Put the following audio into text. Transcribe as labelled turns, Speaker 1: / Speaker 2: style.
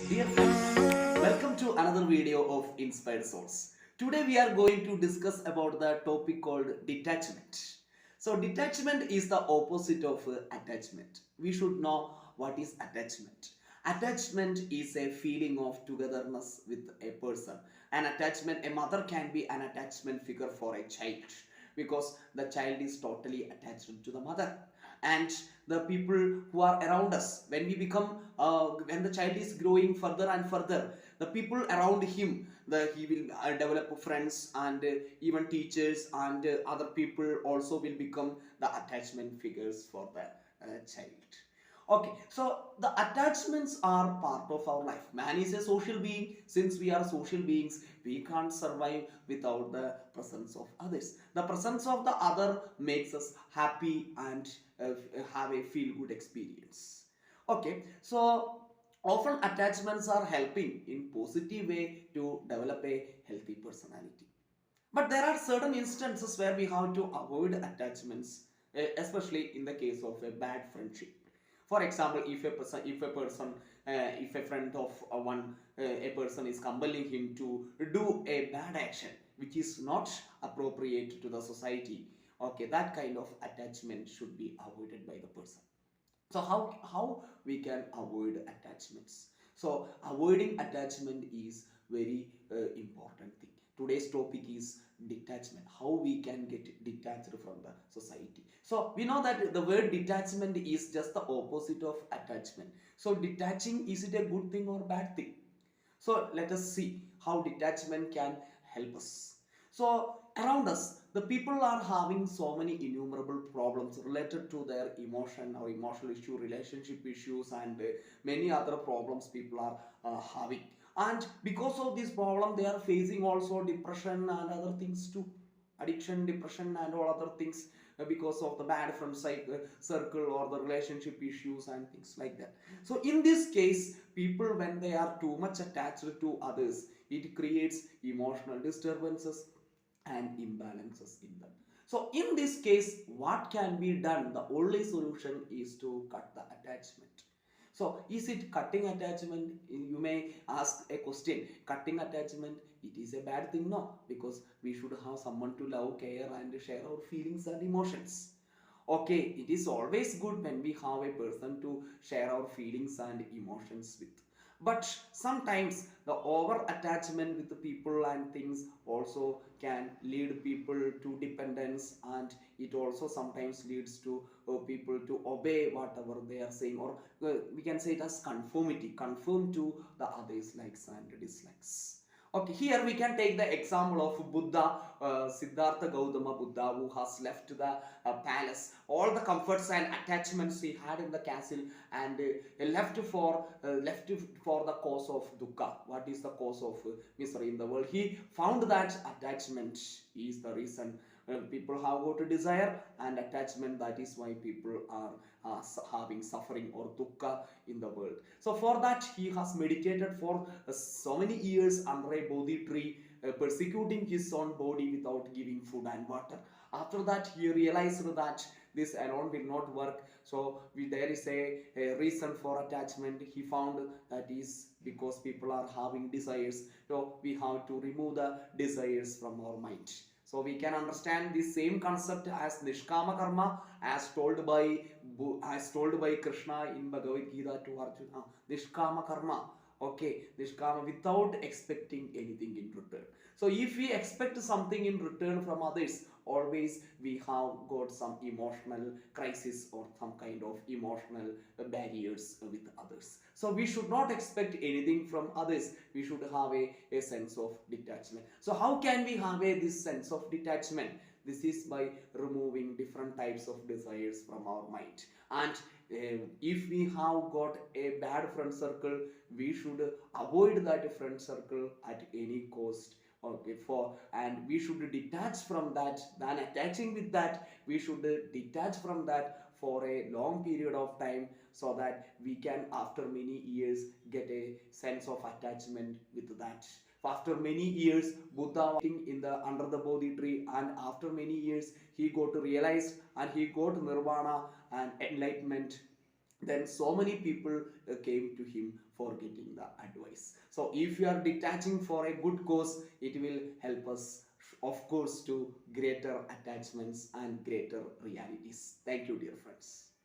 Speaker 1: Dear friends, welcome to another video of Inspired Souls. Today we are going to discuss about the topic called detachment. So detachment is the opposite of attachment. We should know what is attachment. Attachment is a feeling of togetherness with a person. An attachment, a mother can be an attachment figure for a child because the child is totally attached to the mother. And the people who are around us, when we become when the child is growing further and further, the people around him, he will develop friends and even teachers and other people also will become the attachment figures for the child. Okay, so the attachments are part of our life. Man is a social being. Since we are social beings, we can't survive without the presence of others. The presence of the other makes us happy and have a feel good experience. Okay, so often attachments are helping in positive way to develop a healthy personality. But there are certain instances where we have to avoid attachments, especially in the case of a bad friendship. For example, if a friend of a person is compelling him to do a bad action which is not appropriate to the society, okay, that kind of attachment should be avoided by the person. So how we can avoid attachments? So avoiding attachment is very important thing. Today's topic is detachment, how we can get detached from the society. So we know that the word detachment is just the opposite of attachment. So detaching, is it a good thing or bad thing? So let us see how detachment can help us. So around us, the people are having so many innumerable problems related to their emotion or emotional issue, relationship issues, and many other problems people are having. And because of this problem, they are facing also depression and other things too. Addiction, depression, and all other things because of the bad friend circle or the relationship issues and things like that. So in this case, people, when they are too much attached to others, it creates emotional disturbances and imbalances in them. So in this case, what can be done? The only solution is to cut the attachment. So is it cutting attachment? You may ask a question. Cutting attachment, it is a bad thing? No, because we should have someone to love, care, and share our feelings and emotions. Okay, it is always good when we have a person to share our feelings and emotions with. But sometimes the over attachment with the people and things also can lead people to dependence, and it also sometimes leads to people to obey whatever they are saying, or we can say it as conformity, conform to the others' likes and dislikes. Okay, here we can take the example of Buddha, Siddhartha Gautama Buddha, who has left the palace, all the comforts and attachments he had in the castle, and left for the cause of dukkha. What is the cause of misery in the world? He found that attachment is the reason people have got a desire and attachment. That is why people are having suffering or dukkha in the world. So for that, he has meditated for so many years under a bodhi tree, persecuting his own body without giving food and water. After that, he realized that this alone will not work. So there is a reason for attachment. He found that is because people are having desires. So we have to remove the desires from our mind. So we can understand the same concept as nishkama karma, as told by Krishna in Bhagavad Gita to Arjuna. Nishkama karma. Okay, nishkama, without expecting anything in return. So if we expect something in return from others, always we have got some emotional crisis or some kind of emotional barriers with others. So we should not expect anything from others. We should have a sense of detachment. So how can we have this sense of detachment? This is by removing different types of desires from our mind. And if we have got a bad friend circle, we should avoid that friend circle at any cost. Okay, for, and we should detach from that than attaching with that. We should detach from that for a long period of time, so that we can after many years get a sense of attachment with that. After many years, Buddha was sitting in the under the bodhi tree, and after many years he got to realize and he got nirvana and enlightenment. then so many people came to him for getting the advice. So if you are detaching for a good cause, it will help us, of course, to greater attachments and greater realities. Thank you, dear friends.